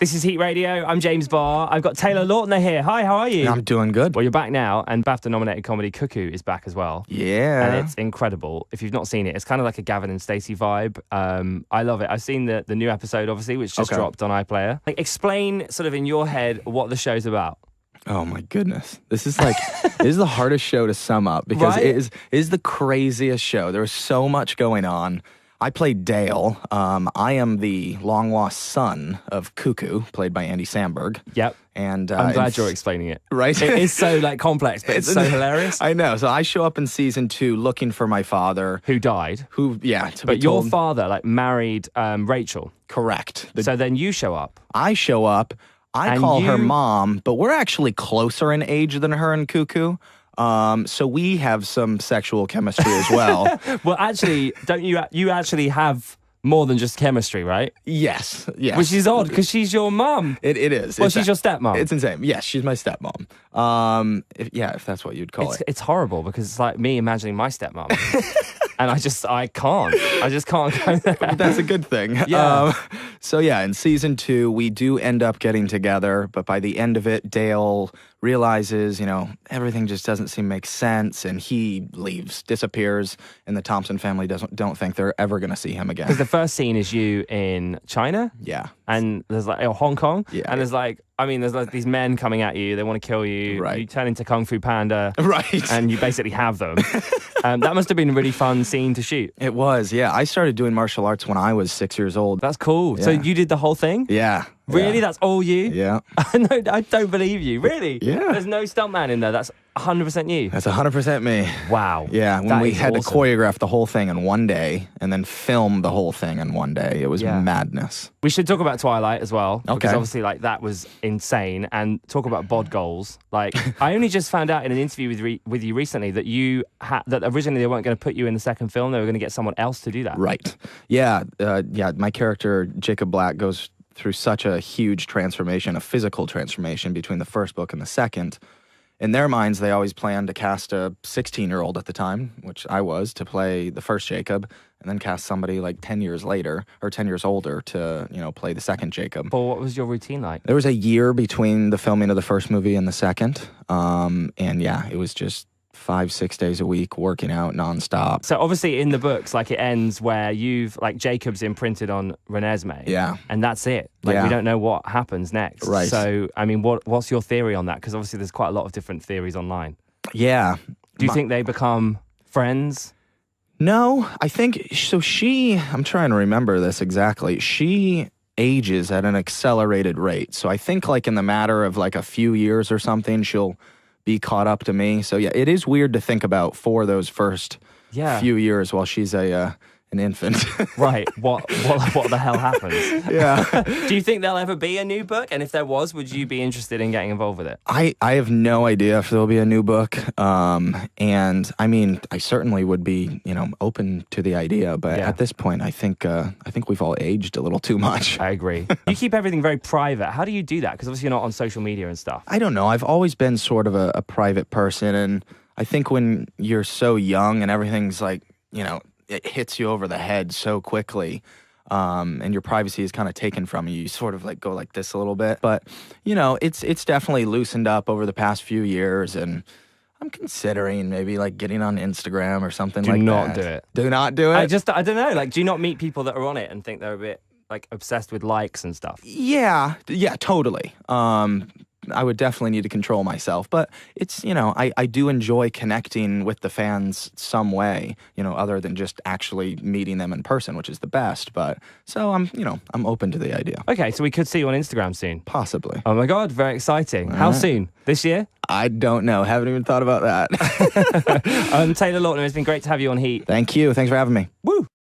This is Heat Radio. I'm James Barr. I've got Taylor Lautner here. Hi, how are you? I'm doing good. Well, you're back now, and BAFTA-nominated comedy Cuckoo is back as well. Yeah. And it's incredible. If you've not seen it, it's kind of like a Gavin and Stacey vibe. I love it. I've seen the new episode, obviously, which just dropped on iPlayer. Like, explain sort of in your head what the show's about. Oh my goodness. This is the hardest show to sum up because Right? it is the craziest show. There was so much going on. I played Dale. I am the long-lost son of Cuckoo, played by Andy Samberg. Yep. And I'm glad you're explaining it. Right? It is so complex, but it's so hilarious. I know. So I show up in season 2 looking for my father. Who died. But your father married Rachel. Correct. So then you show up. I show up. I call her mom, but we're actually closer in age than her and Cuckoo. So we have some sexual chemistry as well. Well, actually, don't you actually have more than just chemistry, right? Yes. Which is odd, because she's your mum. It is. Well, she's your stepmom. It's insane. Yes, she's my stepmom. If that's what you'd call it. It's horrible, because it's like me imagining my stepmom. And I can't go there. That's a good thing. Yeah. So in season 2, we do end up getting together, but by the end of it, Dale realizes, everything just doesn't seem to make sense, and he leaves, disappears, and the Thompson family don't think they're ever going to see him again. Because the first scene is you in China. Yeah. And there's Hong Kong. Yeah. And there's these men coming at you. They want to kill you. Right. You turn into Kung Fu Panda. Right. And you basically have them. That must have been a really fun scene to shoot. It was, yeah. I started doing martial arts when I was 6 years old. That's cool. Yeah. So you did the whole thing? Yeah. Really? Yeah. That's all you? Yeah. No, I don't believe you. Really? Yeah. There's no stuntman in there. That's 100% you. That's 100% me. Wow. Yeah, when That we is had awesome. to choreograph the whole thing in one day and then film the whole thing in one day. It was madness. We should talk about Twilight as well. Okay. Because obviously, that was insane. And talk about bod goals. I only just found out in an interview with you recently that that originally they weren't going to put you in the second film. They were going to get someone else to do that. Right. Yeah. My character, Jacob Black, goes through such a huge transformation, a physical transformation between the first book and the second. In their minds, they always planned to cast a 16-year-old at the time, which I was, to play the first Jacob, and then cast somebody 10 years later, or 10 years older to, play the second Jacob. Paul, what was your routine like? There was a year between the filming of the first movie and the second, it was just 5-6 days a week working out nonstop. So obviously in the books, it ends where Jacob's imprinted on Renesmee. Yeah. And that's it. We don't know what happens next. Right. So, what's your theory on that? Because obviously there's quite a lot of different theories online. Yeah. Do you think they become friends? No, I think, I'm trying to remember this exactly. She ages at an accelerated rate. So I think in the matter of a few years or something, she'll be caught up to me. So yeah, it is weird to think about for those first few years while she's an infant. Right. What the hell happens? Yeah. Do you think there'll ever be a new book? And if there was, would you be interested in getting involved with it? I have no idea if there'll be a new book. And I certainly would be, open to the idea, but at this point I think we've all aged a little too much. I agree. You keep everything very private. How do you do that? Because obviously you're not on social media and stuff. I don't know. I've always been sort of a private person, and I think when you're so young and everything's it hits you over the head so quickly, and your privacy is kind of taken from you. You sort of go like this a little bit. But, it's definitely loosened up over the past few years, and I'm considering maybe getting on Instagram or something like that. Do not do it. Do not do it? I don't know. Do you not meet people that are on it and think they're a bit obsessed with likes and stuff? Yeah, totally. I would definitely need to control myself, but it's, I do enjoy connecting with the fans some way, other than just actually meeting them in person, which is the best. But so I'm open to the idea. Okay, so we could see you on Instagram soon. Possibly. Oh my God, very exciting. How soon? This year? I don't know. Haven't even thought about that. Taylor Lautner, it's been great to have you on Heat. Thank you. Thanks for having me. Woo!